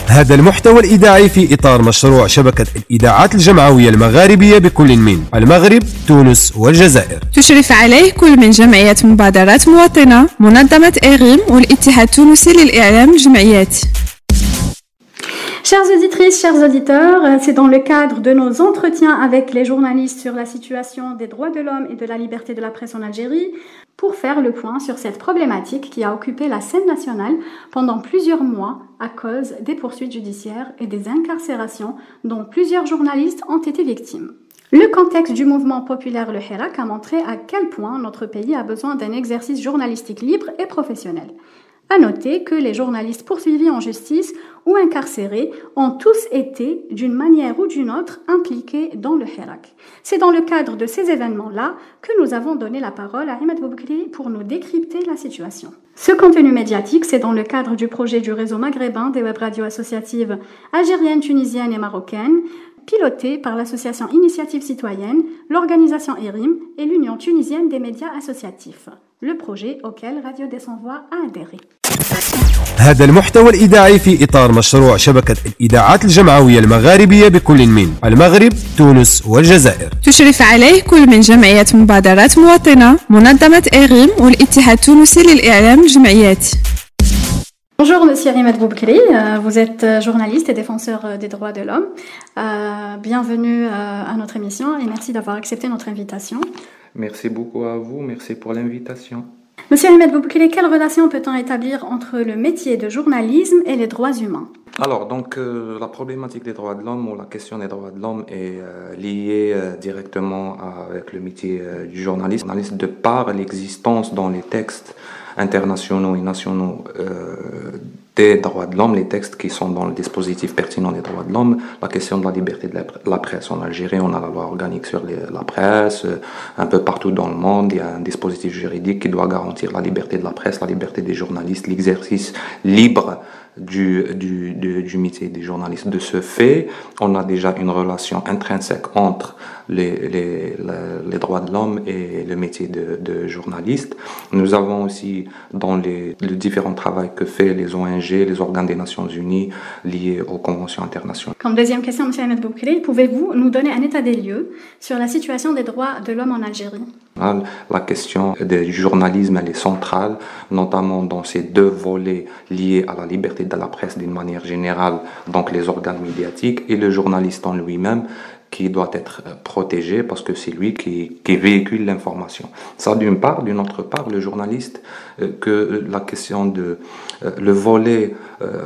هذا المحتوى الإذاعي في إطار مشروع شبكة الإذاعات الجمعوية المغاربية بكل من المغرب، تونس والجزائر. تشرف عليه كل من جمعية مبادرات مواطنة، منظمة إغيم والاتحاد التونسي للإعلام الجمعياتي. Chères auditrices, chers auditeurs, c'est dans le cadre de nos entretiens avec les journalistes sur la situation des droits de l'homme et de la liberté de la presse en Algérie pour faire le point sur cette problématique qui a occupé la scène nationale pendant plusieurs mois à cause des poursuites judiciaires et des incarcérations dont plusieurs journalistes ont été victimes. Le contexte du mouvement populaire Le Hirak a montré à quel point notre pays a besoin d'un exercice journalistique libre et professionnel. À noter que les journalistes poursuivis en justice ou incarcérés ont tous été, d'une manière ou d'une autre, impliqués dans le Hirak. C'est dans le cadre de ces événements-là que nous avons donné la parole à Imad Boubkri pour nous décrypter la situation. Ce contenu médiatique, c'est dans le cadre du projet du réseau maghrébin des web radios associatives algériennes, tunisiennes et marocaines, piloté par l'association Initiative Citoyenne, l'organisation ERIM et l'Union tunisienne des médias associatifs, le projet auquel Radio des Sans-Voix a adhéré. هذا المحتوى الإذاعي في إطار مشروع شبكة الإذاعات الجمعوية المغاربية بكل من المغرب، تونس والجزائر. تشرف عليه كل من جمعية مبادرات مواطنة، منظمة إغيم والاتحاد التونسي للإعلام الجمعياتي. Bonjour Monsieur Imad Boubkri, vous êtes journaliste et défenseur des droits de l'homme. Bienvenue à notre émission et merci d'avoir accepté notre invitation. Merci beaucoup à vous, merci pour l'invitation. Monsieur Imad Boubkri, quelle relation peut-on établir entre le métier de journalisme et les droits humains? Alors, donc, la problématique des droits de l'homme ou la question des droits de l'homme est liée directement avec le métier du journaliste. De par l'existence dans les textes internationaux et nationaux des droits de l'homme, les textes qui sont dans le dispositif pertinent des droits de l'homme, la question de la liberté de la presse en Algérie, on a la loi organique sur la presse, un peu partout dans le monde, il y a un dispositif juridique qui doit garantir la liberté de la presse, la liberté des journalistes, l'exercice libre du métier des journalistes. De ce fait, on a déjà une relation intrinsèque entre les droits de l'homme et le métier de journaliste. Nous avons aussi dans le différent travail que fait les ONG, les organes des Nations Unies liés aux conventions internationales. Comme deuxième question, M. Imad Boubkri, pouvez-vous nous donner un état des lieux sur la situation des droits de l'homme en Algérie? La question du journalisme, elle est centrale, notamment dans ces deux volets liés à la liberté de la presse d'une manière générale, donc les organes médiatiques et le journaliste en lui-même, qui doit être protégé parce que c'est lui qui véhicule l'information. Ça d'une part, d'une autre part, le journaliste, que la question le volet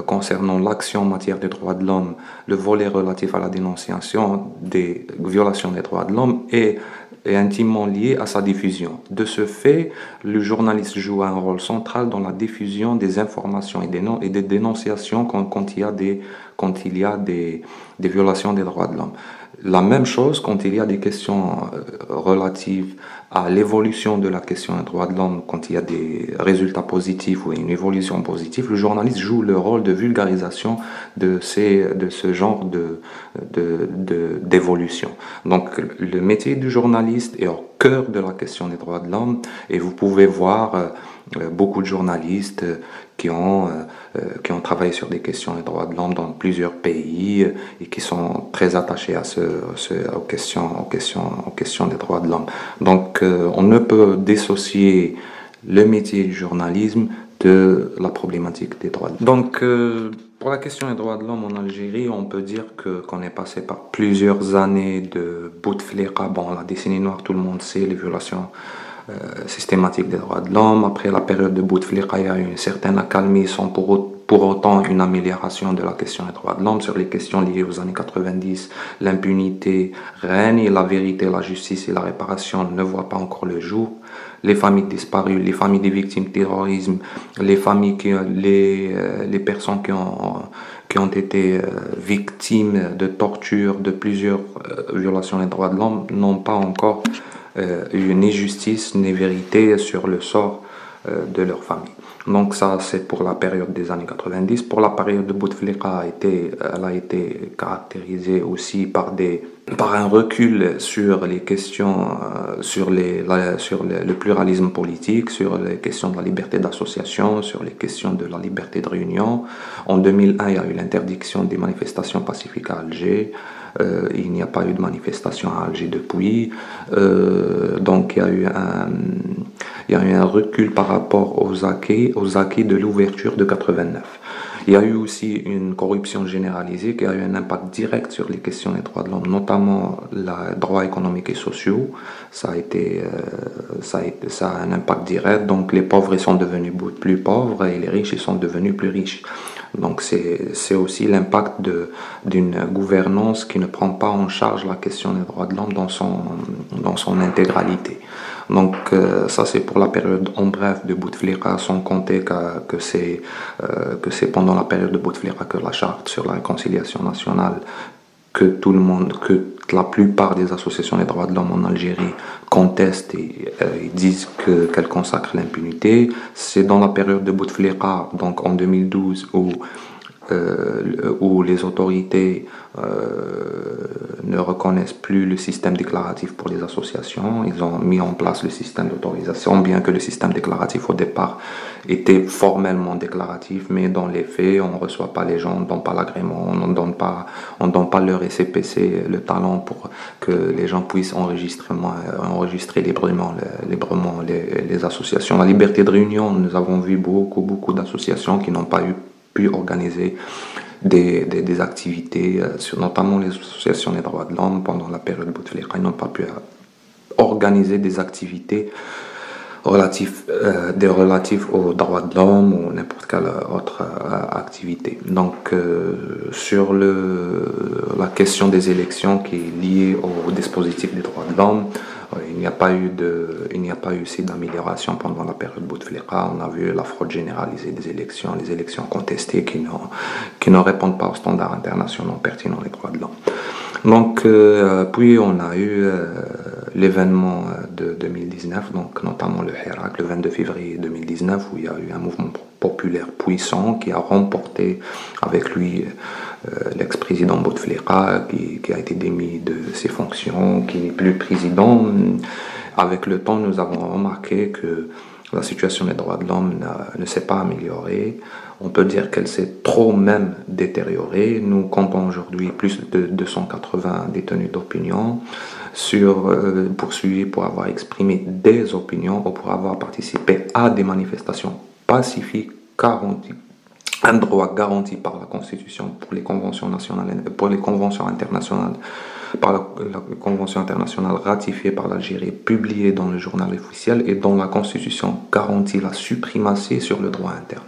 concernant l'action en matière des droits de l'homme, le volet relatif à la dénonciation des violations des droits de l'homme est intimement lié à sa diffusion. De ce fait, le journaliste joue un rôle central dans la diffusion des informations et des dénonciations quand il y a des violations des droits de l'homme. La même chose quand il y a des questions relatives à l'évolution de la question des droits de l'homme, quand il y a des résultats positifs ou une évolution positive, le journaliste joue le rôle de vulgarisation de ce genre d'évolution. Donc le métier du journaliste est au cœur de la question des droits de l'homme et vous pouvez voir beaucoup de journalistes qui ont travaillé sur des questions des droits de l'homme dans plusieurs pays et qui sont très attachés aux questions des droits de l'homme. Donc on ne peut dissocier le métier du journalisme de la problématique des droits de l'homme. Donc pour la question des droits de l'homme en Algérie, on peut dire qu'on est passé par plusieurs années de Bouteflika. Bon, la décennie noire, tout le monde sait, les violations systématique des droits de l'homme. Après la période de Bouteflika, il y a eu une certaine accalmie sans pour autant une amélioration de la question des droits de l'homme. Sur les questions liées aux années 90, l'impunité règne et la vérité, la justice et la réparation ne voient pas encore le jour. Les familles disparues, les familles des victimes de terrorisme, les familles les personnes qui ont été victimes de torture, de plusieurs violations des droits de l'homme n'ont pas encore ni justice ni vérité sur le sort de leur famille. Donc ça, c'est pour la période des années 90. Pour la période de Bouteflika, elle a été caractérisée aussi par un recul sur les questions, sur le pluralisme politique, sur les questions de la liberté d'association, sur les questions de la liberté de réunion. En 2001, il y a eu l'interdiction des manifestations pacifiques à Alger. Il n'y a pas eu de manifestation à Alger depuis. Donc il y a eu un recul par rapport aux acquis de l'ouverture de 89. Il y a eu aussi une corruption généralisée qui a eu un impact direct sur les questions des droits de l'homme, notamment les droits économiques et sociaux. Ça a un impact direct. Donc les pauvres sont devenus plus pauvres et les riches sont devenus plus riches. Donc c'est aussi l'impact d'une gouvernance qui ne prend pas en charge la question des droits de l'homme dans son intégralité. Donc ça c'est pour la période en bref de Bouteflika, sans compter que c'est pendant la période de Bouteflika que la charte sur la réconciliation nationale, que la plupart des associations des droits de l'homme en Algérie contestent et disent qu'elle consacre l'impunité. C'est dans la période de Bouteflika, donc en 2012, où les autorités ne reconnaissent plus le système déclaratif pour les associations. Ils ont mis en place le système d'autorisation, bien que le système déclaratif au départ était formellement déclaratif, mais dans les faits, on ne reçoit pas les gens, on ne donne pas l'agrément, on ne donne pas leur récépissé, le talent pour que les gens puissent enregistrer librement les associations. La liberté de réunion, nous avons vu beaucoup d'associations qui n'ont pas pu organiser des activités, notamment les associations des droits de l'homme pendant la période de Bouteflika, ils n'ont pas pu organiser des activités relatives aux droits de l'homme ou n'importe quelle autre activité. Donc sur la question des élections qui est liée au dispositif des droits de l'homme, il n'y a pas eu aussi d'amélioration pendant la période Bouteflika. On a vu la fraude généralisée des élections, les élections contestées qui ne répondent pas aux standards internationaux pertinents des droits de l'homme. Donc, puis on a eu l'événement de 2019, donc notamment le Hirak, le 22 février 2019, où il y a eu un mouvement populaire puissant qui a remporté avec lui l'ex-président Bouteflika, qui a été démis de ses fonctions, qui n'est plus président. Avec le temps, nous avons remarqué que la situation des droits de l'homme ne s'est pas améliorée. On peut dire qu'elle s'est trop même détériorée. Nous comptons aujourd'hui plus de 280 détenus d'opinion poursuivis pour avoir exprimé des opinions ou pour avoir participé à des manifestations pacifiques garanties. Un droit garanti par la Constitution pour les conventions internationales, par la Convention internationale ratifiée par l'Algérie, publiée dans le journal officiel et dont la Constitution garantit la suprématie sur le droit interne.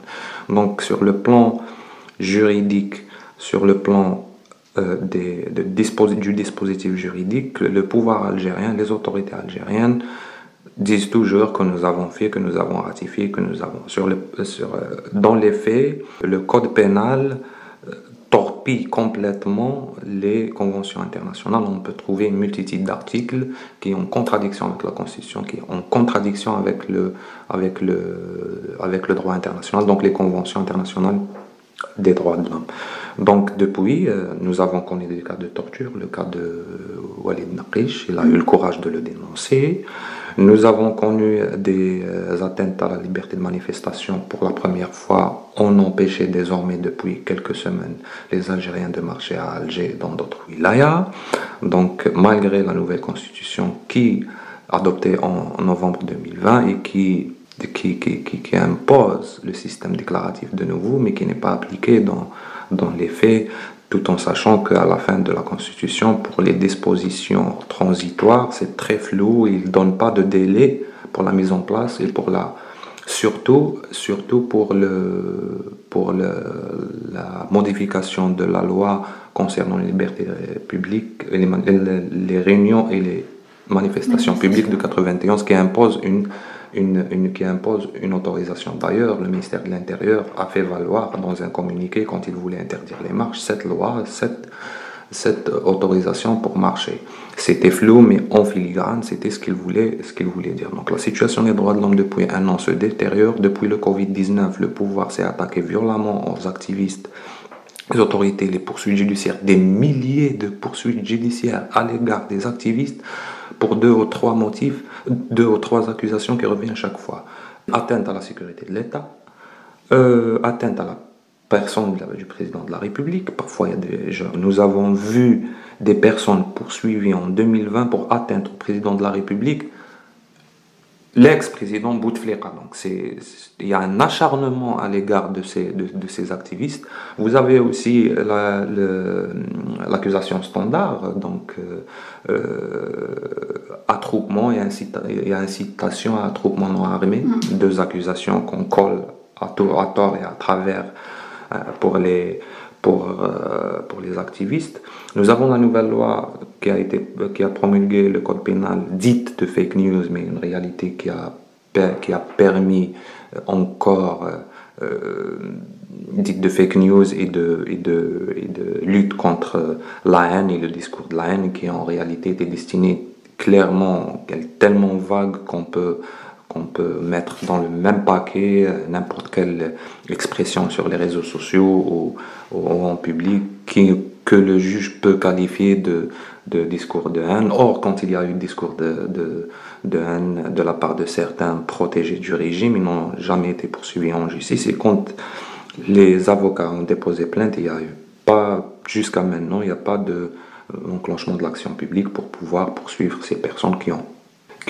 Donc sur le plan juridique, sur le plan du dispositif juridique, le pouvoir algérien, les autorités algériennes disent toujours que nous avons fait, que nous avons ratifié, que nous avons... Dans les faits, le code pénal torpille complètement les conventions internationales. On peut trouver une multitude d'articles qui sont en contradiction avec la Constitution, qui sont en contradiction avec le droit international, donc les conventions internationales des droits de l'homme. Donc depuis, nous avons connu des cas de torture, le cas de Walid Naqish, il a eu le courage de le dénoncer. Nous avons connu des attentats à la liberté de manifestation. Pour la première fois, on empêchait désormais depuis quelques semaines les Algériens de marcher à Alger et dans d'autres wilayas. Donc malgré la nouvelle constitution qui adoptée en novembre 2020 et qui impose le système déclaratif de nouveau, mais qui n'est pas appliqué dans les faits, tout en sachant qu'à la fin de la Constitution, pour les dispositions transitoires, c'est très flou, il ne donne pas de délai pour la mise en place et surtout pour la modification de la loi concernant les libertés publiques, les réunions et les manifestations publiques de 91 qui impose une autorisation. D'ailleurs, le ministère de l'Intérieur a fait valoir dans un communiqué quand il voulait interdire les marches, cette loi, cette autorisation pour marcher. C'était flou, mais en filigrane, c'était ce qu'il voulait dire. Donc la situation des droits de l'homme depuis un an se détériore. Depuis le Covid-19, le pouvoir s'est attaqué violemment aux activistes, les autorités, les poursuites judiciaires, des milliers de poursuites judiciaires à l'égard des activistes pour 2 ou 3 motifs, 2 ou 3 accusations qui reviennent chaque fois. Atteinte à la sécurité de l'État, atteinte à la personne du président de la République. Parfois, nous avons vu des personnes poursuivies en 2020 pour atteinte au président de la République, l'ex-président Bouteflika. Donc, il y a un acharnement à l'égard de ces activistes. Vous avez aussi l'accusation standard, donc attroupement et incitation à attroupement non armé, 2 accusations qu'on colle à tort et à travers pour les activistes. Nous avons la nouvelle loi qui a promulgué le code pénal dite de fake news, mais une réalité qui a permis encore dite de fake news et de lutte contre la haine et le discours de la haine, qui en réalité était destiné clairement, tellement vague qu'on peut mettre dans le même paquet n'importe quelle expression sur les réseaux sociaux ou en public que le juge peut qualifier de discours de haine. Or, quand il y a eu discours de haine de la part de certains protégés du régime, ils n'ont jamais été poursuivis en justice. Et quand les avocats ont déposé plainte, jusqu'à maintenant, il n'y a pas d'enclenchement de l'action publique pour pouvoir poursuivre ces personnes qui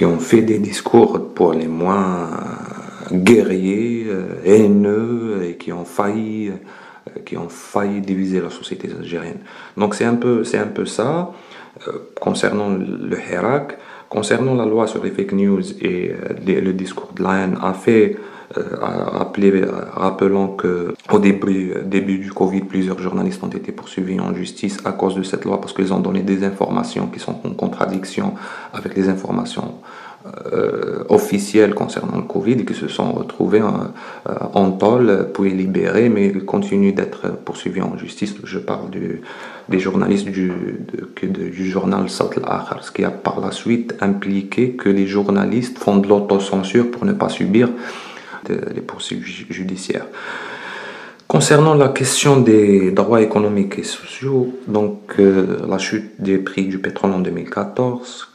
ont fait des discours pour les moins guerriers, haineux, et qui ont failli diviser la société algérienne. Donc c'est un peu ça concernant le Hirak. Concernant la loi sur les fake news et le discours de la haine, rappelant qu'au début du Covid, plusieurs journalistes ont été poursuivis en justice à cause de cette loi parce qu'ils ont donné des informations qui sont en contradiction avec les informations officielles concernant le Covid et qui se sont retrouvés en tôle, puis libérés, mais ils continuent d'être poursuivis en justice. Je parle des journalistes du journal Sawt al-Akhar, ce qui a par la suite impliqué que les journalistes font de l'autocensure pour ne pas subir les poursuites judiciaires. Concernant la question des droits économiques et sociaux, donc la chute des prix du pétrole en 2014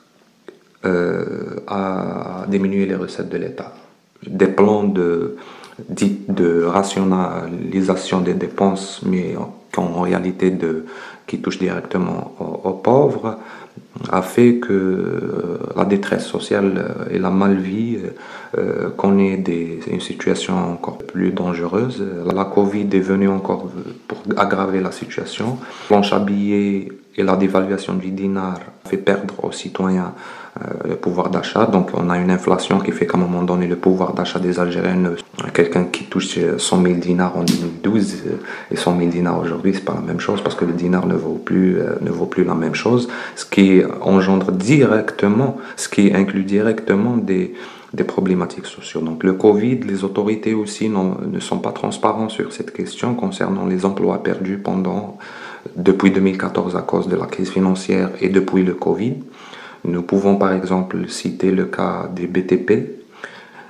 a diminué les recettes de l'État. Des plans de rationalisation des dépenses, mais en réalité qui touchent directement aux pauvres, a fait que la détresse sociale et la mal-vie connaît une situation encore plus dangereuse. La Covid est venue encore pour aggraver la situation. La planche à billets et la dévaluation du dinar fait perdre aux citoyens le pouvoir d'achat. Donc on a une inflation qui fait qu'à un moment donné le pouvoir d'achat des Algériens, quelqu'un qui touche 100 000 dinars en 2012 et 100 000 dinars aujourd'hui, c'est pas la même chose parce que le dinar ne vaut plus la même chose, ce qui inclut directement des problématiques sociales. Donc le Covid, les autorités aussi ne sont pas transparentes sur cette question concernant les emplois perdus depuis 2014 à cause de la crise financière et depuis le Covid. Nous pouvons par exemple citer le cas des BTP,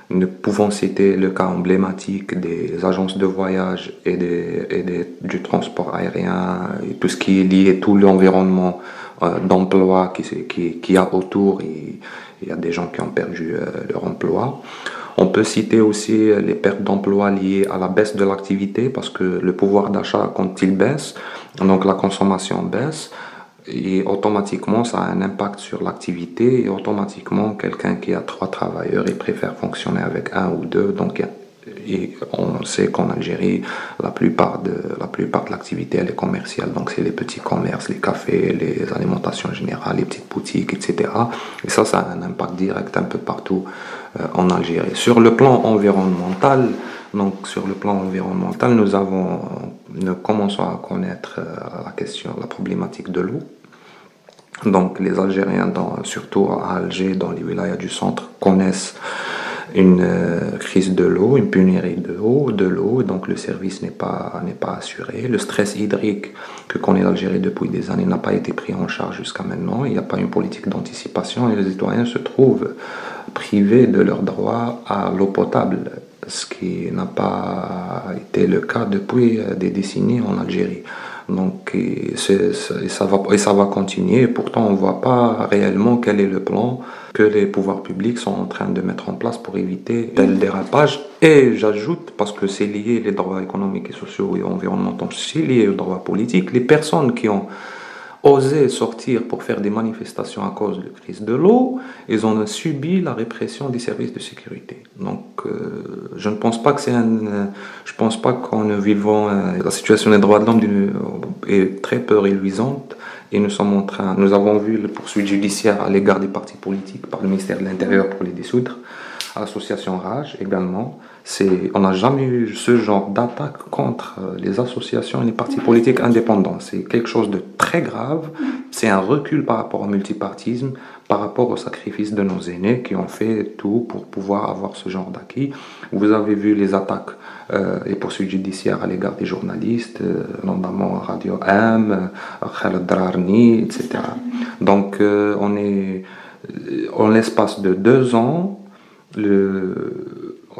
nous pouvons citer le cas emblématique des agences de voyage et du transport aérien, et tout ce qui est lié, tout l'environnement d'emploi qui y a autour, et il y a des gens qui ont perdu leur emploi. On peut citer aussi les pertes d'emploi liées à la baisse de l'activité, parce que le pouvoir d'achat, quand il baisse, donc la consommation baisse, et automatiquement ça a un impact sur l'activité, et automatiquement quelqu'un qui a 3 travailleurs, il préfère fonctionner avec 1 ou 2. Donc et on sait qu'en Algérie la plupart de l'activité elle est commerciale, donc c'est les petits commerces, les cafés, les alimentations générales, les petites boutiques, etc. Et ça a un impact direct un peu partout en Algérie. Sur le plan environnemental, nous commençons à connaître la problématique de l'eau. Donc les Algériens, surtout à Alger, dans les wilayas du centre, connaissent une crise de l'eau, une pénurie de l'eau, donc le service n'est pas assuré. Le stress hydrique que connaît l'Algérie depuis des années n'a pas été pris en charge jusqu'à maintenant. Il n'y a pas une politique d'anticipation et les citoyens se trouvent privés de leur droit à l'eau potable, ce qui n'a pas été le cas depuis des décennies en Algérie. Donc, ça va continuer. Pourtant, on ne voit pas réellement quel est le plan que les pouvoirs publics sont en train de mettre en place pour éviter tel dérapage. Et j'ajoute, parce que c'est lié, les droits économiques et sociaux et environnementaux, c'est lié aux droits politiques, les personnes qui ont osé sortir pour faire des manifestations à cause de la crise de l'eau, ils ont subi la répression des services de sécurité. Donc, je ne pense pas que je pense pas qu'en vivant la situation des droits de l'homme est très peu réluisante. Et nous avons vu les poursuites judiciaires à l'égard des partis politiques par le ministère de l'Intérieur pour les dissoudre, à l'association Rage également. On n'a jamais eu ce genre d'attaque contre les associations et les partis politiques indépendants. C'est quelque chose de très grave. C'est un recul par rapport au multipartisme, par rapport au sacrifice de nos aînés qui ont fait tout pour pouvoir avoir ce genre d'acquis. Vous avez vu les attaques et poursuites judiciaires à l'égard des journalistes, notamment à Radio M, à Khaled Drarni, etc. Donc, en l'espace de 2 ans,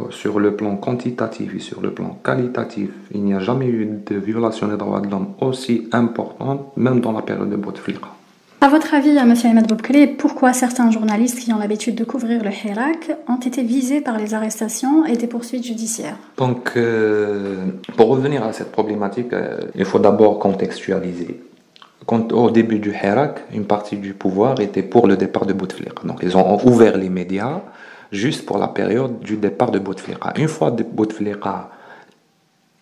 sur le plan quantitatif et sur le plan qualitatif, il n'y a jamais eu de violation des droits de l'homme aussi importante, même dans la période de Bouteflika. À votre avis, M. Ahmed Boukele, pourquoi certains journalistes qui ont l'habitude de couvrir le Hirak ont été visés par les arrestations et des poursuites judiciaires? Donc, pour revenir à cette problématique, il faut d'abord contextualiser. Au début du Hirak, une partie du pouvoir était pour le départ de Bouteflika. Donc, ils ont ouvert les médias juste pour la période du départ de Bouteflika. Une fois Bouteflika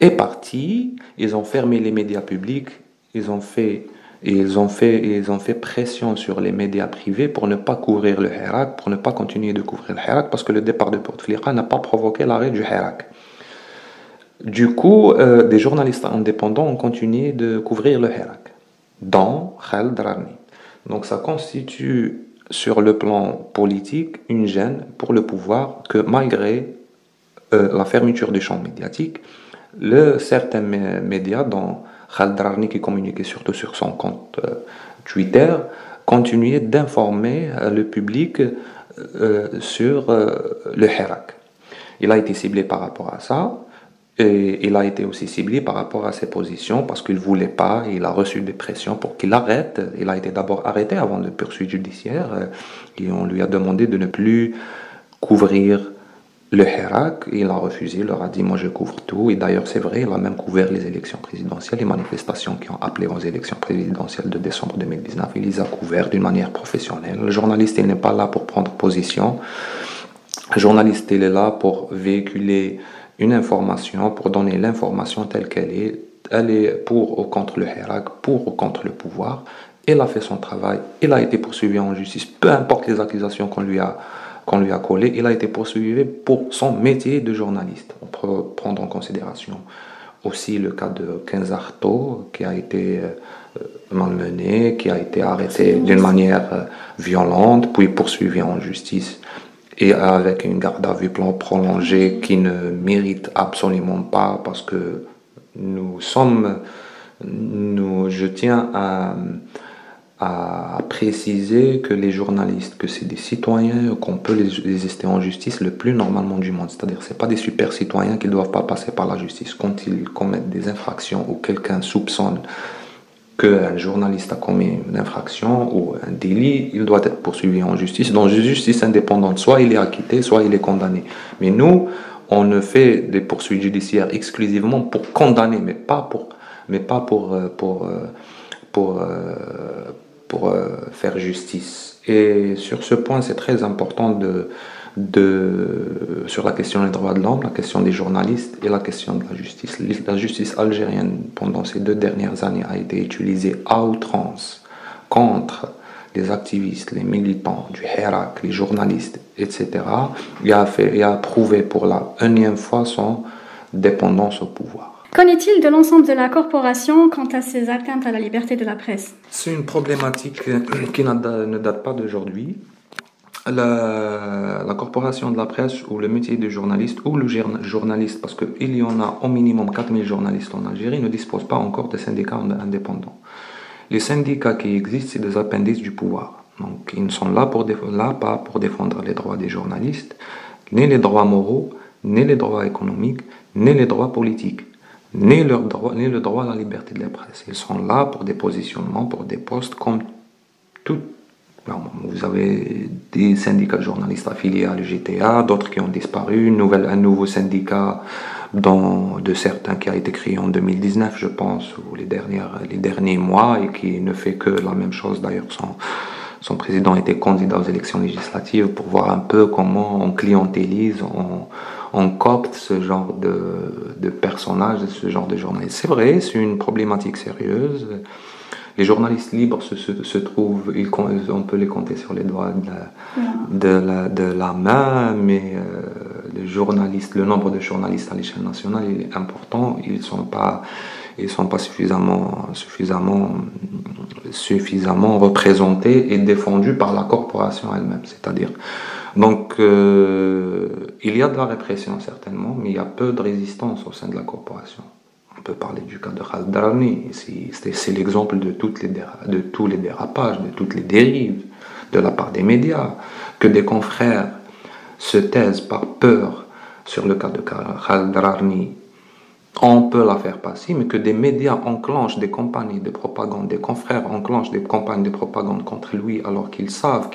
est parti, ils ont fermé les médias publics, ils ont fait pression sur les médias privés pour ne pas couvrir le Hirak, pour ne pas continuer de couvrir le Hirak, parce que le départ de Bouteflika n'a pas provoqué l'arrêt du Hirak. Du coup, des journalistes indépendants ont continué de couvrir le Hirak, dont Khaled Drarni. Donc ça constitue sur le plan politique une gêne pour le pouvoir que malgré la fermeture du champ médiatique, certains médias, dont Khaled Drarni qui communiquait surtout sur son compte Twitter, continuaient d'informer le public sur le Hirak. Il a été ciblé par rapport à ça. Et il a été aussi ciblé par rapport à ses positions parce qu'il ne voulait pas, il a reçu des pressions pour qu'il arrête. Il a été d'abord arrêté avant de poursuite judiciaire et on lui a demandé de ne plus couvrir le Hirak. Il a refusé, il leur a dit « moi je couvre tout ». Et d'ailleurs c'est vrai, il a même couvert les élections présidentielles, les manifestations qui ont appelé aux élections présidentielles de décembre 2019. Il les a couvertes d'une manière professionnelle. Le journaliste, il n'est pas là pour prendre position. Le journaliste, il est là pour véhiculer une information, pour donner l'information telle qu'elle est. Elle est pour ou contre le Hirak, pour ou contre le pouvoir. Il a fait son travail, il a été poursuivi en justice, peu importe les accusations qu'on lui a collées, il a été poursuivi pour son métier de journaliste. On peut prendre en considération aussi le cas de Kenzar Toh, qui a été malmené, qui a été arrêté d'une manière violente, puis poursuivi en justice et avec une garde à vue prolongée qui ne mérite absolument pas, parce que je tiens à préciser que les journalistes, que c'est des citoyens, qu'on peut les ester en justice le plus normalement du monde. C'est-à-dire, c'est pas des super citoyens qui ne doivent pas passer par la justice. Quand ils commettent des infractions ou quelqu'un soupçonne qu'un journaliste a commis une infraction ou un délit, il doit être poursuivi en justice, dans une justice indépendante. Soit il est acquitté, soit il est condamné. Mais nous, on ne fait des poursuites judiciaires exclusivement pour condamner, mais pas pour faire justice. Et sur ce point, c'est très important sur la question des droits de l'homme, la question des journalistes et la question de la justice. La justice algérienne, pendant ces 2 dernières années, a été utilisée à outrance contre les activistes, les militants du Hirak, les journalistes, etc. Il a prouvé pour la 1e fois son dépendance au pouvoir. Qu'en est-il de l'ensemble de la corporation quant à ces atteintes à la liberté de la presse? C'est une problématique qui ne date pas d'aujourd'hui. la corporation de la presse ou le métier de journaliste ou le journaliste, parce qu'il y en a au minimum 4000 journalistes en Algérie, ne dispose pas encore de syndicats indépendants. Les syndicats qui existent, c'est des appendices du pouvoir. Donc, ils ne sont là pas pour défendre les droits des journalistes, ni les droits moraux, ni les droits économiques, ni les droits politiques, ni le droit à la liberté de la presse. Ils sont là pour des positionnements, pour des postes comme tout. Vous avez des syndicats de journalistes affiliés à l'UGTA, d'autres qui ont disparu, un nouveau syndicat de certains qui a été créé en 2019, je pense, ou les derniers mois, et qui ne fait que la même chose. D'ailleurs, son président était candidat aux élections législatives pour voir un peu comment on clientélise, on copte ce genre de personnages, ce genre de journalistes. C'est vrai, c'est une problématique sérieuse. Les journalistes libres se trouvent, on peut les compter sur les doigts de la main, mais le nombre de journalistes à l'échelle nationale il est important. Ils sont pas suffisamment représentés et défendus par la corporation elle-même. C'est-à-dire, donc, il y a de la répression certainement, mais il y a peu de résistance au sein de la corporation. On peut parler du cas de Khaled Darani, c'est l'exemple de tous les dérapages, de toutes les dérives de la part des médias, que des confrères se taisent par peur sur le cas de Khaled Darani. On peut la faire passer, mais que des médias enclenchent des campagnes de propagande, des confrères enclenchent des campagnes de propagande contre lui alors qu'ils savent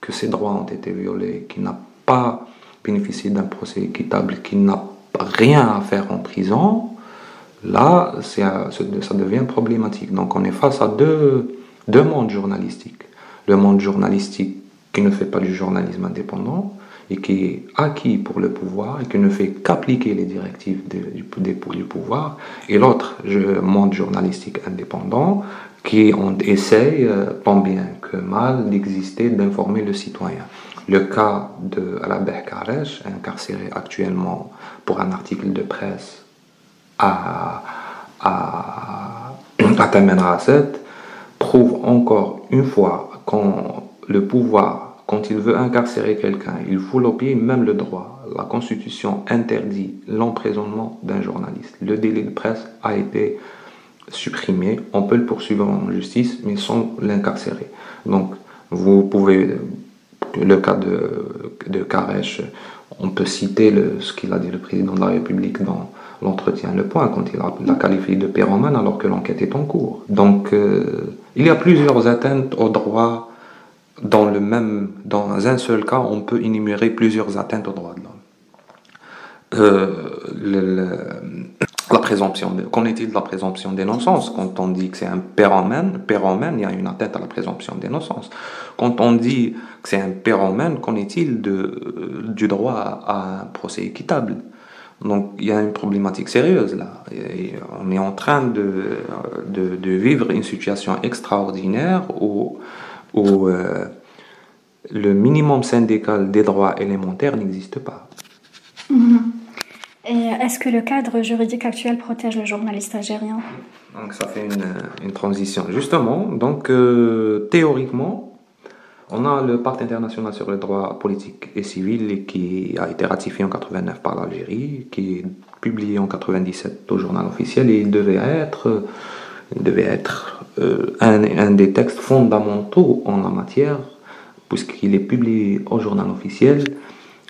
que ses droits ont été violés, qu'il n'a pas bénéficié d'un procès équitable, qu'il n'a rien à faire en prison. Là, ça devient problématique. Donc, on est face à deux mondes journalistiques. Le monde journalistique qui ne fait pas du journalisme indépendant et qui est acquis pour le pouvoir et qui ne fait qu'appliquer les directives du pouvoir. Et l'autre monde journalistique indépendant qui essaye, tant bien que mal, d'exister, d'informer le citoyen. Le cas de Rabeh Karesh, incarcéré actuellement pour un article de presse à Tamen Rasset, prouve encore une fois quand le pouvoir, quand il veut incarcérer quelqu'un, il foule au pied même le droit. La Constitution interdit l'emprisonnement d'un journaliste. Le délit de presse a été supprimé. On peut le poursuivre en justice, mais sans l'incarcérer. Donc, vous pouvez, le cas de Karesh, on peut citer ce qu'il a dit le président de la République dans l'entretien Le Point, quand il l'a qualifié de pyromane alors que l'enquête est en cours. Donc, il y a plusieurs atteintes aux droits. Dans un seul cas, on peut énumérer plusieurs atteintes aux droits de l'homme. La présomption qu'en est-il de la présomption d'innocence? Quand on dit que c'est un pyromane, il y a une atteinte à la présomption d'innocence. Quand on dit que c'est un pyromane, qu'en est-il du droit à un procès équitable? Donc il y a une problématique sérieuse là. Et on est en train de vivre une situation extraordinaire où le minimum syndical des droits élémentaires n'existe pas. Et est-ce que le cadre juridique actuel protège le journaliste algérien? Donc ça fait une transition. Justement, donc théoriquement, on a le Pacte international sur les droits politiques et civils qui a été ratifié en 89 par l'Algérie, qui est publié en 97 au journal officiel, et il devait être un des textes fondamentaux en la matière, puisqu'il est publié au journal officiel.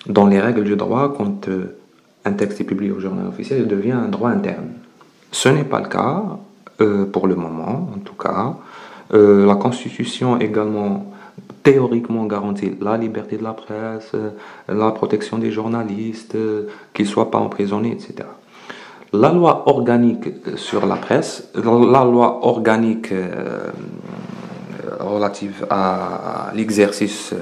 Dans les règles du droit, quand un texte est publié au journal officiel, il devient un droit interne. Ce n'est pas le cas, pour le moment en tout cas. La Constitution également théoriquement garantit la liberté de la presse, la protection des journalistes, qu'ils ne soient pas emprisonnés, etc. La loi organique sur la presse, la loi organique relative à l'exercice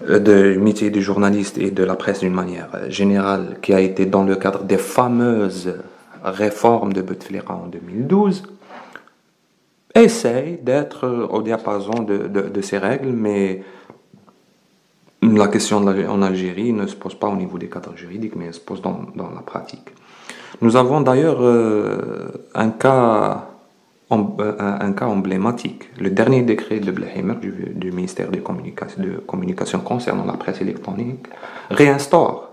du métier du journaliste et de la presse d'une manière générale, qui a été dans le cadre des fameuses réformes de Bouteflika en 2012, essaye d'être au diapason de ces règles, mais la question en Algérie ne se pose pas au niveau des cadres juridiques, mais elle se pose dans la pratique. Nous avons d'ailleurs un cas un cas emblématique. Le dernier décret de Blaheimer du ministère de Communication concernant la presse électronique réinstaure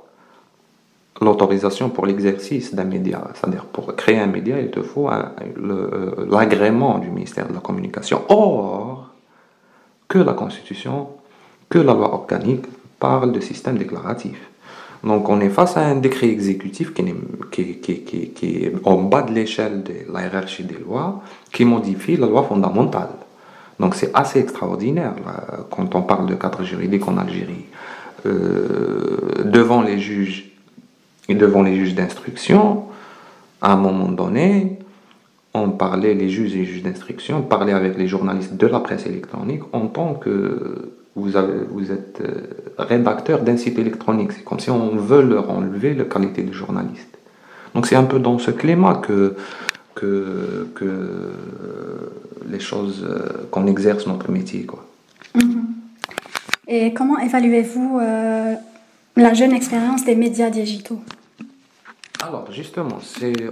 l'autorisation pour l'exercice d'un média. C'est-à-dire, pour créer un média, il te faut l'agrément du ministère de la Communication. Or, que la Constitution, que la loi organique parlent de système déclaratif. Donc, on est face à un décret exécutif qui est en bas de l'échelle de la hiérarchie des lois, qui modifie la loi fondamentale. Donc, c'est assez extraordinaire là, quand on parle de cadre juridique en Algérie. Devant les juges et devant les juges d'instruction, à un moment donné, les juges et les juges d'instruction parlaient avec les journalistes de la presse électronique en tant que vous êtes rédacteur d'un site électronique. C'est comme si on veut leur enlever la qualité de journaliste. Donc c'est un peu dans ce climat que les choses, qu'on exerce notre métier, quoi. Et comment évaluez-vous la jeune expérience des médias digitaux? Alors justement,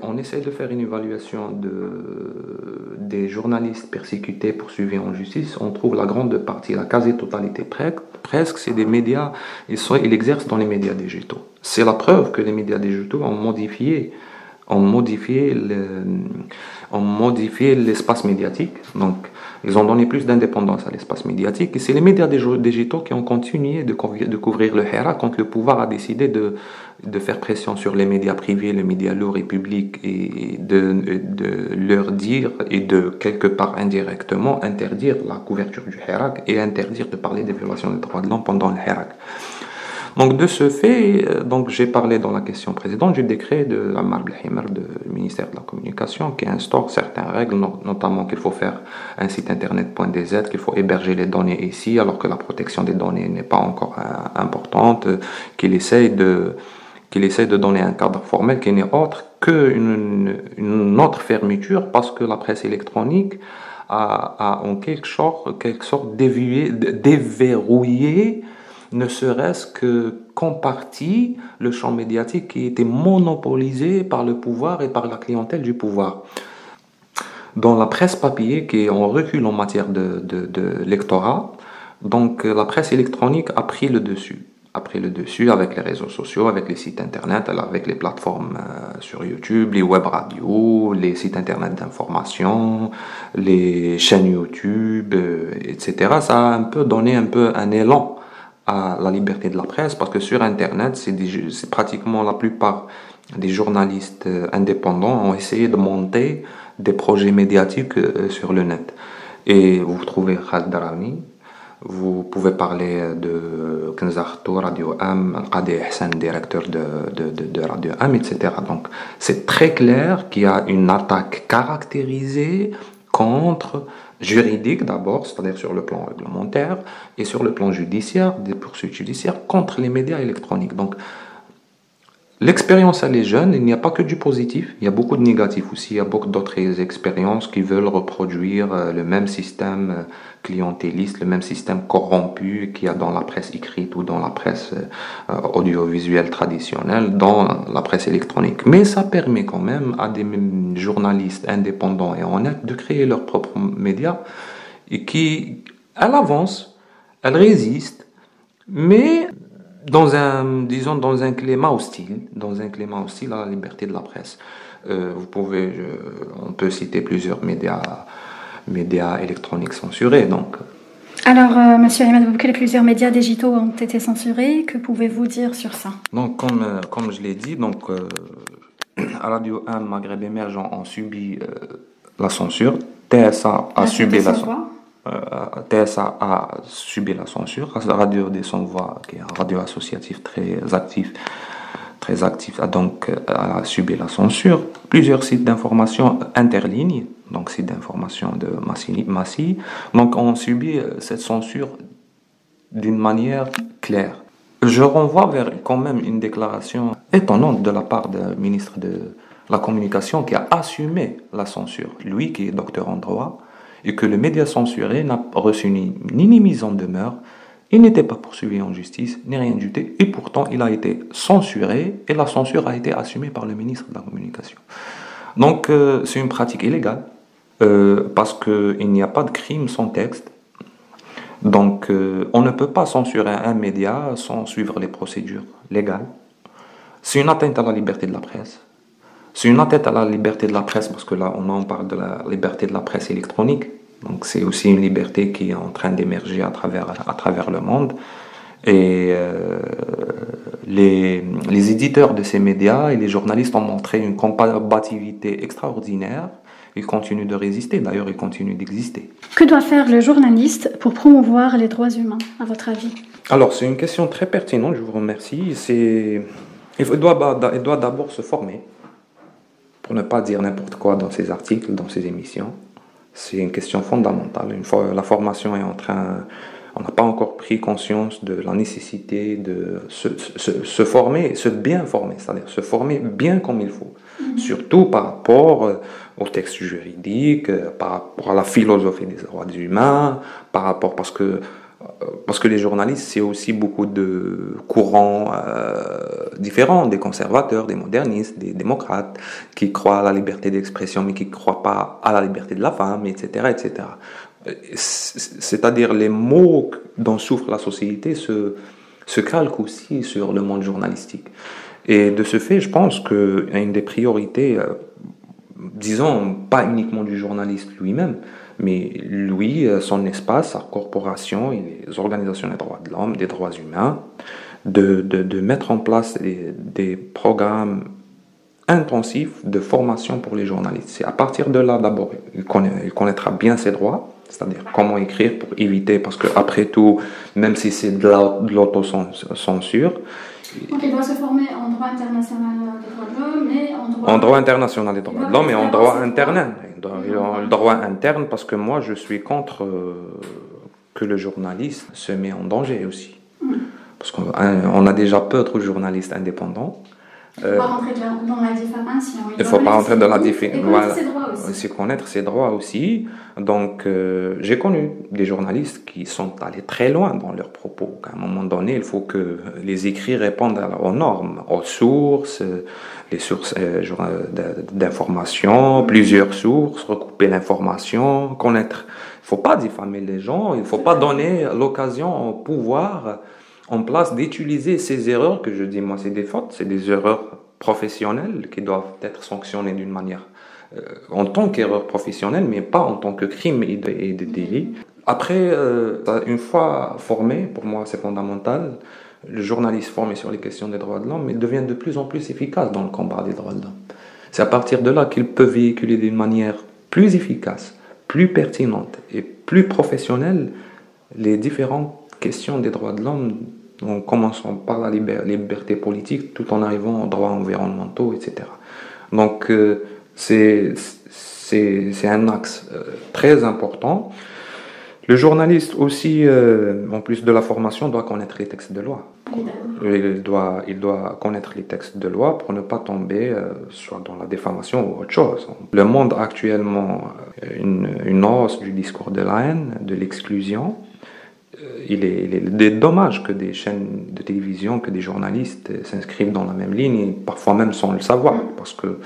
on essaie de faire une évaluation des journalistes persécutés, poursuivis en justice. On trouve la grande partie, la quasi-totalité presque, c'est des médias, ils exercent dans les médias digitaux. C'est la preuve que les médias digitaux ont modifié l'espace médiatique. Donc, ils ont donné plus d'indépendance à l'espace médiatique. Et c'est les médias digitaux qui ont continué de couvrir le Hirak quand le pouvoir a décidé de faire pression sur les médias privés, les médias lourds et publics, et de leur dire, et de quelque part indirectement interdire la couverture du Hirak et interdire de parler des violations des droits de l'homme pendant le Hirak. Donc de ce fait, j'ai parlé dans la question précédente du décret de Ammar Blaheimer du ministère de la Communication qui instaure certaines règles, notamment qu'il faut faire un site internet.dz, qu'il faut héberger les données ici alors que la protection des données n'est pas encore importante, qu'il essaye de donner un cadre formel qui n'est autre qu'une autre fermeture parce que la presse électronique a en quelque sorte déverrouillé ne serait-ce qu'en partie le champ médiatique qui était monopolisé par le pouvoir et par la clientèle du pouvoir. Dans la presse papier, qui est en recul en matière de lectorat, donc la presse électronique a pris le dessus avec les réseaux sociaux, avec les sites internet, avec les plateformes sur YouTube, les web radios, les sites internet d'information, les chaînes YouTube, etc. Ça a un peu donné un élan à la liberté de la presse, parce que sur Internet, c'est pratiquement la plupart des journalistes indépendants ont essayé de monter des projets médiatiques sur le net. Et vous trouvez Khaled Darani, vous pouvez parler de Kenzarto, Radio Am, Al-Qadi Hassan, directeur de Radio Am, etc. Donc c'est très clair qu'il y a une attaque caractérisée contre juridique d'abord, c'est-à-dire sur le plan réglementaire, et sur le plan judiciaire, des poursuites judiciaires contre les médias électroniques. Donc, l'expérience, elle est jeune, il n'y a pas que du positif, il y a beaucoup de négatifs aussi, il y a beaucoup d'autres expériences qui veulent reproduire le même système clientéliste, le même système corrompu qu'il y a dans la presse écrite ou dans la presse audiovisuelle traditionnelle, dans la presse électronique. Mais ça permet quand même à des journalistes indépendants et honnêtes de créer leurs propres médias et elle avance, elle résiste, mais dans un climat hostile à la liberté de la presse. On peut citer plusieurs médias électroniques censurés. Donc. Alors, Monsieur Ahmed Boubacar, plusieurs médias digitaux ont été censurés. Que pouvez-vous dire sur ça? Donc, comme je l'ai dit, Radio 1, Maghreb Émergent ont subi la censure. TSA a subi la censure. TSA a subi la censure. La radio des Sans-Voix, qui est un radio associatif très actif, a subi la censure. Plusieurs sites d'information interlignes, donc sites d'information de Massi, donc ont subi cette censure d'une manière claire. Je renvoie vers quand même une déclaration étonnante de la part du ministre de la Communication qui a assumé la censure, lui qui est docteur en droit, et que le média censuré n'a reçu ni mise en demeure, il n'était pas poursuivi en justice, ni rien du tout, et pourtant il a été censuré, et la censure a été assumée par le ministre de la Communication. Donc c'est une pratique illégale, Parce qu'il n'y a pas de crime sans texte. Donc, on ne peut pas censurer un média sans suivre les procédures légales. C'est une atteinte à la liberté de la presse. C'est une atteinte à la liberté de la presse parce que là, on en parle de la liberté de la presse électronique. Donc, c'est aussi une liberté qui est en train d'émerger à travers le monde. Et les éditeurs de ces médias et les journalistes ont montré une combativité extraordinaire. Ils continuent de résister, d'ailleurs ils continuent d'exister. Que doit faire le journaliste pour promouvoir les droits humains, à votre avis? Alors c'est une question très pertinente, je vous remercie. Il doit d'abord se former, pour ne pas dire n'importe quoi dans ses articles, dans ses émissions. C'est une question fondamentale. Une fois la formation est en train... On n'a pas encore pris conscience de la nécessité de se former, se bien former, c'est-à-dire se former bien comme il faut. Surtout par rapport aux textes juridiques, par rapport à la philosophie des droits humains, parce que les journalistes, c'est aussi beaucoup de courants différents, des conservateurs, des modernistes, des démocrates, qui croient à la liberté d'expression, mais qui ne croient pas à la liberté de la femme, etc., etc. C'est-à-dire les maux dont souffre la société se calquent aussi sur le monde journalistique. Et de ce fait, je pense qu'une des priorités, disons, pas uniquement du journaliste lui-même, mais lui, son espace, sa corporation et les organisations des droits de l'homme, des droits humains, de mettre en place des programmes intensifs de formation pour les journalistes. C'est à partir de là, d'abord, il connaîtra bien ses droits, c'est-à-dire comment écrire pour éviter, parce qu'après tout, même si c'est de l'autocensure, donc il doit se former en droit international des droits de l'homme et en droit international des droits de l'homme et en droit interne. Le droit interne, parce que moi je suis contre que le journaliste se met en danger aussi. Parce qu'on a déjà peu de journalistes indépendants. Il ne faut pas rentrer dans la diffamation. Il ne faut pas rentrer dans la diffamation. Connaître ses droits aussi. C'est connaître ses droits aussi. Donc, j'ai connu des journalistes qui sont allés très loin dans leurs propos. À un moment donné, il faut que les écrits répondent aux normes, aux sources, les sources d'information, plusieurs sources, recouper l'information, connaître. Il ne faut pas diffamer les gens, il ne faut pas donner l'occasion au pouvoir en place d'utiliser ces erreurs que je dis, moi, c'est des fautes, c'est des erreurs professionnelles qui doivent être sanctionnées d'une manière en tant qu'erreur professionnelle, mais pas en tant que crime et de délit. Après, une fois formé, pour moi c'est fondamental, le journaliste formé sur les questions des droits de l'homme devient de plus en plus efficace dans le combat des droits de l'homme. C'est à partir de là qu'il peut véhiculer d'une manière plus efficace, plus pertinente et plus professionnelle les différentes questions des droits de l'homme, en commençant par la liberté politique, tout en arrivant aux droits environnementaux, etc. Donc, c'est un axe très important. Le journaliste aussi, en plus de la formation, doit connaître les textes de loi. Il doit connaître les textes de loi pour ne pas tomber soit dans la diffamation ou autre chose. Le monde a actuellement une hausse du discours de la haine, de l'exclusion. Il est dommage que des chaînes de télévision, que des journalistes s'inscrivent dans la même ligne, et parfois même sans le savoir, parce que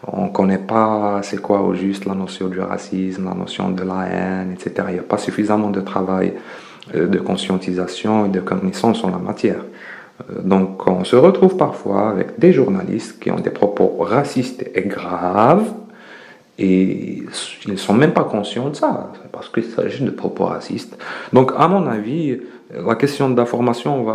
on ne connaît pas c'est quoi au juste la notion du racisme, la notion de la haine, etc. Il n'y a pas suffisamment de travail de conscientisation et de connaissance en la matière. Donc on se retrouve parfois avec des journalistes qui ont des propos racistes et graves, et ils ne sont même pas conscients de ça, parce qu'il s'agit de propos racistes. Donc, à mon avis, la question de la formation,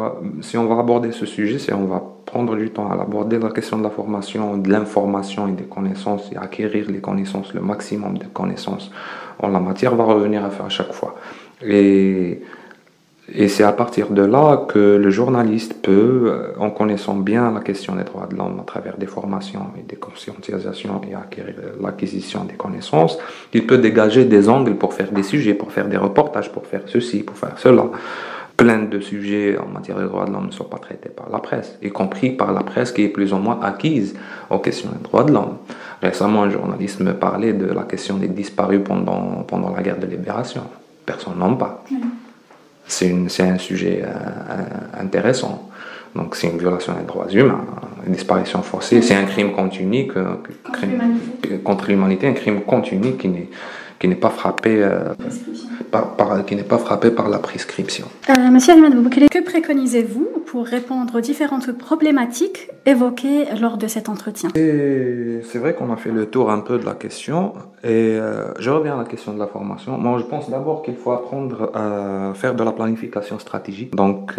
si on va aborder ce sujet, si on va prendre du temps à aborder la question de la formation, de l'information et des connaissances, et acquérir les connaissances, le maximum de connaissances en la matière, va revenir à chaque fois. Et c'est à partir de là que le journaliste peut, en connaissant bien la question des droits de l'homme à travers des formations et des conscientisations et acquérir l'acquisition des connaissances, il peut dégager des angles pour faire des sujets, pour faire des reportages, pour faire ceci, pour faire cela. Plein de sujets en matière de droits de l'homme ne sont pas traités par la presse, y compris par la presse qui est plus ou moins acquise aux questions des droits de l'homme. Récemment, un journaliste me parlait de la question des disparus pendant la guerre de libération. Personne n'en parle. C'est un sujet intéressant. Donc c'est une violation des droits humains, une disparition forcée, c'est un crime continu contre l'humanité, un crime continu qui n'est pas frappé par la prescription. Monsieur Ahmed Bouboukele, que préconisez-vous pour répondre aux différentes problématiques évoquées lors de cet entretien? C'est vrai qu'on a fait le tour un peu de la question et je reviens à la question de la formation. Moi, je pense d'abord qu'il faut apprendre à faire de la planification stratégique. Donc,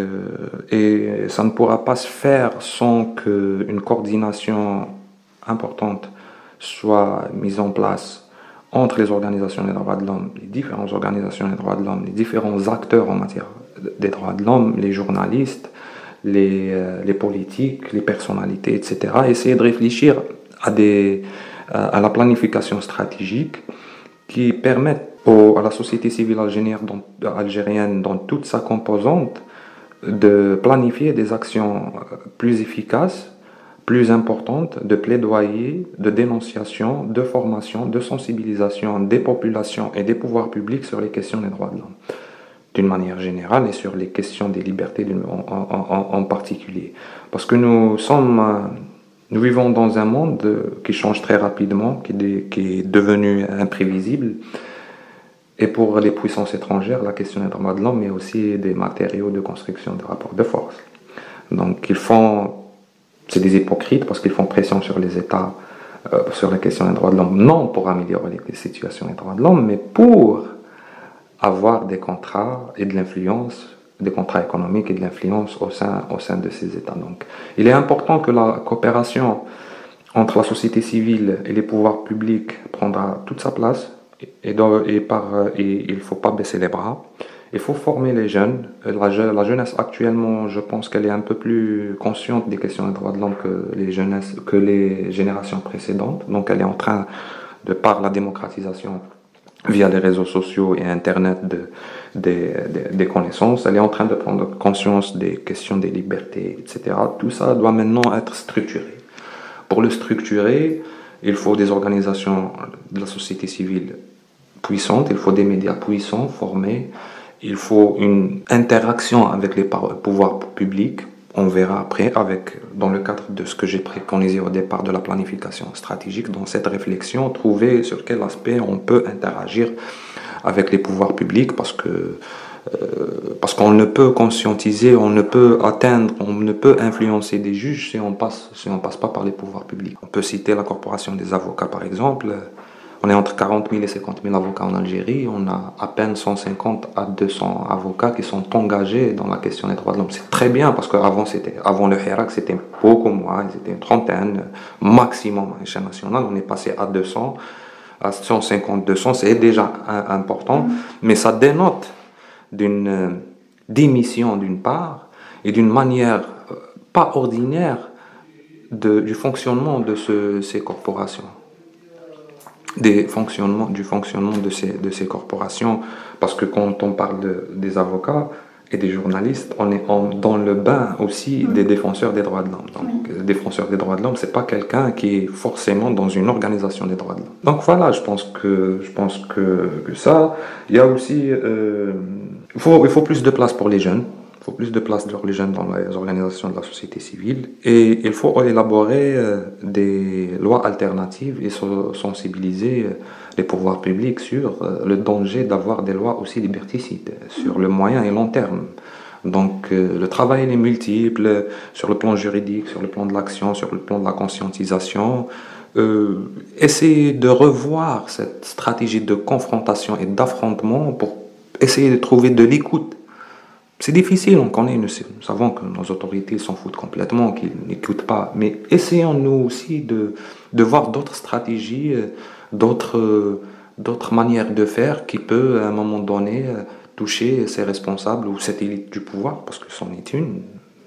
et ça ne pourra pas se faire sans qu'une coordination importante soit mise en place entre les organisations des droits de l'homme, les différentes organisations des droits de l'homme, les différents acteurs en matière des droits de l'homme, les journalistes, les politiques, les personnalités, etc. Essayer de réfléchir à la planification stratégique qui permette à la société civile algérienne dans toute sa composante de planifier des actions plus efficaces, plus importante de plaidoyer, de dénonciation, de formation, de sensibilisation des populations et des pouvoirs publics sur les questions des droits de l'homme, d'une manière générale, et sur les questions des libertés en particulier. Parce que nous vivons dans un monde qui change très rapidement, qui est devenu imprévisible, et pour les puissances étrangères, la question des droits de l'homme, mais aussi des matériaux de construction de rapports de force. Donc c'est des hypocrites parce qu'ils font pression sur les États sur la question des droits de l'homme, non pour améliorer les situations des droits de l'homme, mais pour avoir des contrats et de l'influence, des contrats économiques et de l'influence au sein de ces États. Donc, il est important que la coopération entre la société civile et les pouvoirs publics prendra toute sa place et il ne faut pas baisser les bras. Il faut former les jeunes. La jeunesse actuellement, je pense qu'elle est un peu plus consciente des questions des droits de l'homme que les générations précédentes. Donc elle est en train, de par la démocratisation via les réseaux sociaux et Internet des connaissances, elle est en train de prendre conscience des questions des libertés, etc. Tout ça doit maintenant être structuré. Pour le structurer, il faut des organisations de la société civile puissantes, il faut des médias puissants, formés. Il faut une interaction avec les pouvoirs publics. On verra après, dans le cadre de ce que j'ai préconisé au départ de la planification stratégique, dans cette réflexion, trouver sur quel aspect on peut interagir avec les pouvoirs publics, parce qu'on ne peut conscientiser, on ne peut atteindre, on ne peut influencer des juges si on passe pas par les pouvoirs publics. On peut citer la corporation des avocats par exemple. On est entre 40 000 et 50 000 avocats en Algérie. On a à peine 150 à 200 avocats qui sont engagés dans la question des droits de l'homme. C'est très bien parce qu'avant le Hirak, c'était beaucoup moins. Ils étaient une trentaine maximum à l'échelle nationale. On est passé à 200, à 150, 200. C'est déjà important. Mais ça dénote d'une démission d'une part et d'une manière pas ordinaire du fonctionnement de ces corporations. Du fonctionnement de ces corporations, parce que quand on parle des avocats et des journalistes, on est dans le bain aussi des défenseurs des droits de l'homme. Donc, défenseur des droits de l'homme, c'est pas quelqu'un qui est forcément dans une organisation des droits de l'homme. Donc voilà, je pense que ça, il y a aussi, il faut plus de place pour les jeunes. Il faut plus de place pour les jeunes dans les organisations de la société civile et il faut élaborer des lois alternatives et sensibiliser les pouvoirs publics sur le danger d'avoir des lois aussi liberticides sur le moyen et long terme. Donc le travail est multiple sur le plan juridique, sur le plan de l'action, sur le plan de la conscientisation. Essayer de revoir cette stratégie de confrontation et d'affrontement pour essayer de trouver de l'écoute. C'est difficile, on connaît, nous savons que nos autorités s'en foutent complètement, qu'ils n'écoutent pas, mais essayons-nous aussi de voir d'autres stratégies, d'autres manières de faire qui peuvent à un moment donné toucher ces responsables ou cette élite du pouvoir, parce que c'en est une.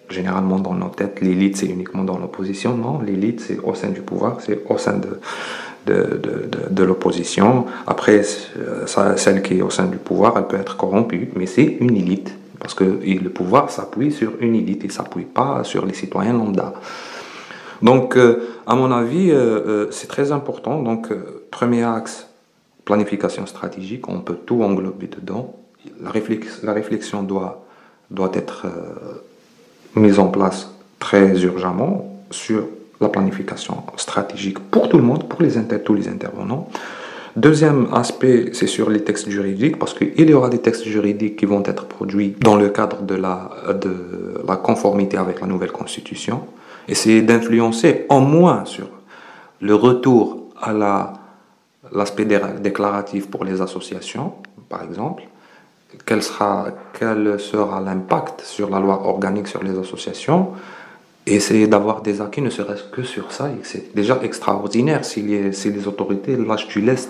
Généralement dans nos têtes, l'élite c'est uniquement dans l'opposition, non, l'élite c'est au sein du pouvoir, c'est au sein de l'opposition. Après, celle qui est au sein du pouvoir, elle peut être corrompue, mais c'est une élite. Parce que le pouvoir s'appuie sur une élite, il ne s'appuie pas sur les citoyens lambda. Donc, à mon avis, c'est très important. Donc, premier axe, planification stratégique, on peut tout englober dedans. La réflexion doit être mise en place très urgemment sur la planification stratégique pour tout le monde, pour tous les intervenants. Deuxième aspect, c'est sur les textes juridiques, parce qu'il y aura des textes juridiques qui vont être produits dans le cadre de la conformité avec la nouvelle constitution. Essayer d'influencer au moins sur le retour à l'aspect déclaratif pour les associations, par exemple. Quel sera l'impact sur la loi organique sur les associations? Essayer d'avoir des acquis, ne serait-ce que sur ça, c'est déjà extraordinaire si les autorités lâchent du lest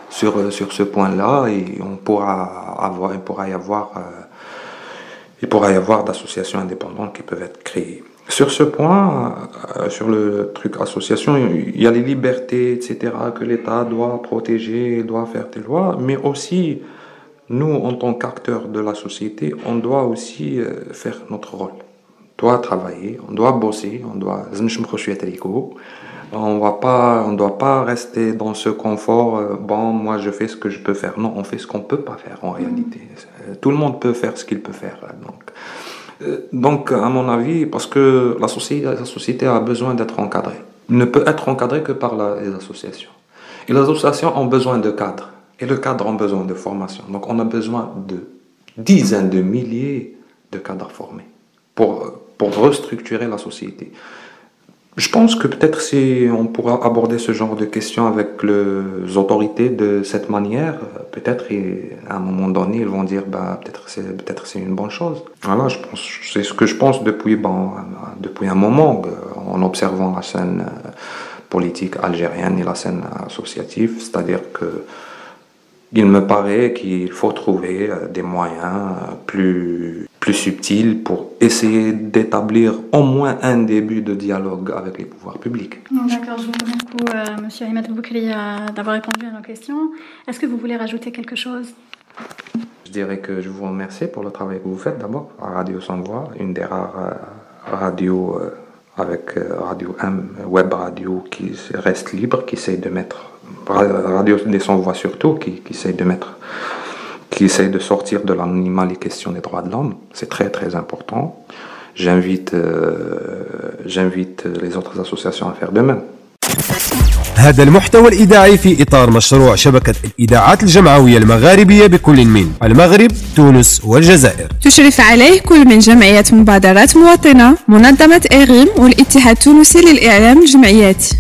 sur ce point-là, et il pourra y avoir d'associations indépendantes qui peuvent être créées. Sur ce point, sur le truc association, il y a les libertés, etc., que l'État doit protéger, doit faire des lois, mais aussi, nous, en tant qu'acteurs de la société, on doit aussi faire notre rôle. On doit travailler, on doit bosser, on doit doit pas rester dans ce confort, bon, moi je fais ce que je peux faire. Non, on fait ce qu'on peut pas faire en réalité. Tout le monde peut faire ce qu'il peut faire. Donc, à mon avis, parce que la société a besoin d'être encadrée. Ne peut être encadrée que par les associations. Et les associations ont besoin de cadres. Et les cadres ont besoin de formation. Donc, on a besoin de dizaines de milliers de cadres formés pour restructurer la société. Je pense que peut-être on pourra aborder ce genre de questions avec les autorités de cette manière. Peut-être à un moment donné, ils vont dire peut-être c'est une bonne chose. Voilà, c'est ce que je pense depuis un moment, en observant la scène politique algérienne et la scène associative. C'est-à-dire que il me paraît qu'il faut trouver des moyens plus subtils pour essayer d'établir au moins un début de dialogue avec les pouvoirs publics. D'accord, je vous remercie beaucoup, Monsieur Ahmed Boukri, d'avoir répondu à nos questions. Est-ce que vous voulez rajouter quelque chose? Je dirais que je vous remercie pour le travail que vous faites d'abord à Radio Sans Voix, une des rares radios avec Radio M, web radio qui reste libre, qui essaie de mettre Radio des Sans Voix surtout, qui essaie de sortir de l'anonymat les questions des droits de l'homme. C'est très très important. J'invite les autres associations à faire de même. هذا المحتوى الإذاعي في إطار مشروع شبكة الإذاعات الجمعوية المغاربية بكل من المغرب، تونس والجزائر. تشرف عليه كل من جمعية مبادرات مواطنة، منظمة إغريم والاتحاد التونسي للإعلام الجمعياتي.